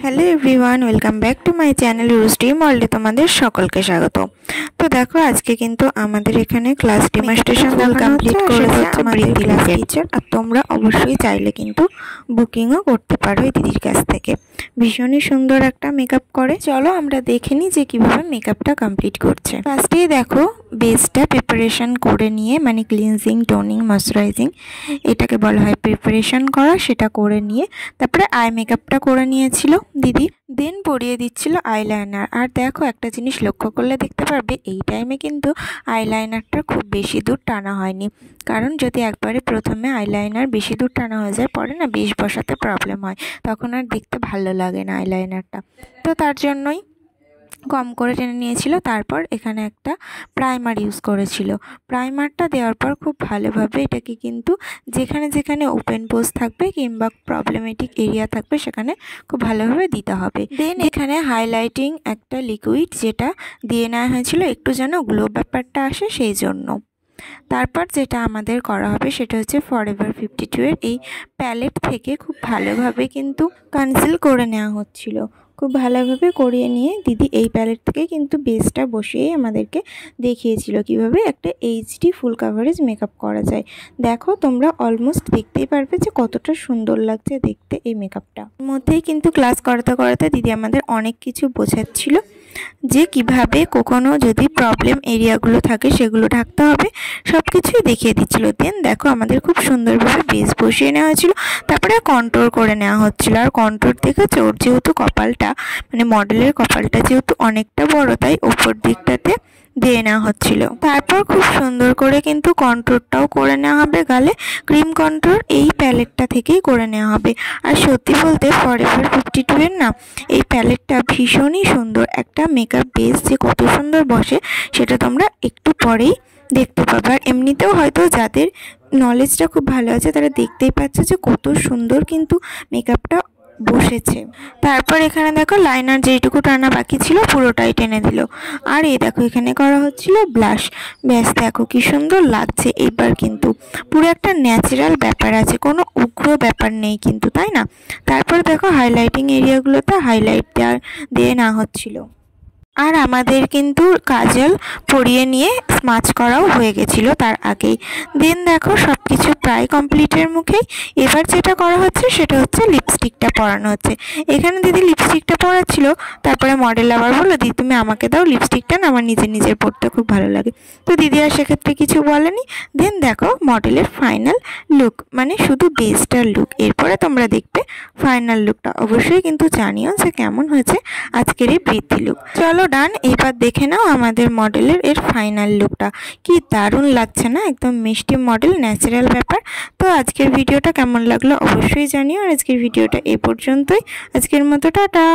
Hello everyone, welcome back to my channel Ruj dream ওয়ার্ল্ডে তোমাদের সকলকে স্বাগত। তো দেখো, আজকে কিন্তু আমাদের এখানে ক্লাস ডেমনস্ট্রেশন কমপ্লিট করেছে আমাদের ক্লাস টিচার। আর তোমরা অবশ্যই চাইলে কিন্তু বুকিংও করতে পারো এই দিদির কাছ থেকে। ভীষণই সুন্দর একটা মেকআপ করে। চলো আমরা দেখে নিই যে কীভাবে মেকআপটা কমপ্লিট করছে। ফার্স্টেই দেখো বেসটা প্রিপারেশন করে নিয়ে, মানে ক্লিনজিং, টোনিং, ময়শ্চারাইজিং, এটাকে বলা হয় প্রিপারেশন করা, সেটা করে নিয়ে তারপরে আই মেকআপটা করে নিয়েছিল দিদি। দেন পরিয়ে দিচ্ছিল আইলাইনার। আর দেখো, একটা জিনিস লক্ষ্য করলে দেখতে পারবে এই টাইমে কিন্তু আইলাইনারটা খুব বেশি দূর টানা হয়নি, কারণ যদি একবারে প্রথমে আইলাইনার বেশি দূর টানা হয়ে যায় পরে না বেশ বসাতে প্রবলেম হয়, তখন আর দেখতে ভালো লাগে না আইলাইনারটা। তো তার জন্যই কম করে টেনে নিয়েছিল। তারপর এখানে একটা প্রাইমার ইউজ করেছিল। প্রাইমারটা দেওয়ার পর খুব ভালোভাবে এটাকে কিন্তু যেখানে যেখানে ওপেন পোজ থাকবে কিংবা প্রবলেমেটিক এরিয়া থাকবে সেখানে খুব ভালোভাবে দিতে হবে। দেন এখানে হাইলাইটিং একটা লিকুইড যেটা দিয়ে নেওয়া হয়েছিল একটু যেন গ্লো ব্যাপারটা আসে সেই জন্য। তারপর যেটা আমাদের করা হবে সেটা হচ্ছে ফরএভার 52 এর এই প্যালেট থেকে খুব ভালোভাবে কিন্তু কনসিল করে নেওয়া হচ্ছিল। খুব ভালোভাবে করিয়ে নিয়ে দিদি এই প্যালেট থেকে কিন্তু বেসটা বসিয়ে আমাদেরকে দেখিয়েছিল কিভাবে একটা এইচডি ফুল কাভারেজ মেকআপ করা যায়। দেখো তোমরা অলমোস্ট দেখতেই পারবে যে কতটা সুন্দর লাগছে দেখতে এই মেকআপটা। মধ্যেই কিন্তু ক্লাস করাতে করাতে দিদি আমাদের অনেক কিছু বোঝাচ্ছিল যে কিভাবে কখনো যদি প্রবলেম এরিয়াগুলো থাকে সেগুলো ঢাকতে হবে, সব কিছুই দেখিয়ে দিচ্ছিল। দেন দেখো আমাদের খুব সুন্দরভাবে বেস বসিয়ে নেওয়া হয়েছিল, তারপরে কন্ট্রোল করে নেওয়া হচ্ছিল। আর কন্ট্রোল দেখেছো, ওর যেহেতু কপালটা মানে মডেলের কপালটা যেহেতু অনেকটা বড়, তাই ওপর দিকটাতে দিয়ে নেওয়া হচ্ছিল। তারপর খুব সুন্দর করে কিন্তু কন্ট্রোলটাও করে নেওয়া হবে গালে। ক্রিম কন্ট্রোল এই প্যালেটটা থেকেই করে নেওয়া হবে। আর সত্যি বলতে ফরএভার 52 এর না এই প্যালেটটা ভীষণই সুন্দর একটা মেকআপ বেস, যে কত সুন্দর বসে সেটা তোমরা একটু পরেই দেখতে পাবে। আর এমনিতেও হয়তো যাদের নলেজটা খুব ভালো আছে তারা দেখতেই পাচ্ছে যে কত সুন্দর কিন্তু মেকআপটা বসেছে। তারপর এখানে দেখো লাইনার যেটুকু টানা বাকি ছিল পুরোটাই টেনে দিল। আর এই দেখো এখানে করা হচ্ছিল ব্লাশ। ব্যাস দেখো কি সুন্দর লাগছে। এবার কিন্তু পুরো একটা ন্যাচারাল ব্যাপার আছে, কোনো উগ্র ব্যাপার নেই কিন্তু, তাই না? তারপর দেখো হাইলাইটিং এরিয়াগুলোতে হাইলাইট দিয়ে না হচ্ছিল। আর আমাদের কিন্তু কাজল পরিয়ে নিয়ে স্মাচ করাও হয়ে গেছিলো তার আগেই। দেন দেখো সব কিছু প্রায় কমপ্লিটের মুখেই। এবার যেটা করা হচ্ছে সেটা হচ্ছে লিপস্টিকটা পরানো হচ্ছে। এখানে দিদি লিপস্টিকটা পরাচ্ছিল, তারপরে মডেল আবার বললো দিদি তুমি আমাকে দাও লিপস্টিকটা, না আমার নিজের পরতে খুব ভালো লাগে। তো দিদি আর সেক্ষেত্রে কিছু বলেনি। দেন দেখো মডেলের ফাইনাল লুক, মানে শুধু বেসটার লুক। এরপরে তোমরা দেখবে ফাইনাল লুকটা। অবশ্যই কিন্তু জানিও যে কেমন হয়েছে আজকের এই বৃদ্ধি লুক। চলো ডান, এবার দেখে নাও আমাদের মডেলের এর ফাইনাল লুকটা। কি দারুণ লাগছে না? একদম মিষ্টি মডেল, ন্যাচারাল ব্যাপার। তো আজকের ভিডিওটা কেমন লাগলো অবশ্যই জানিও। আর আজকের ভিডিওটা এই পর্যন্তই। আজকের মতো টাটা।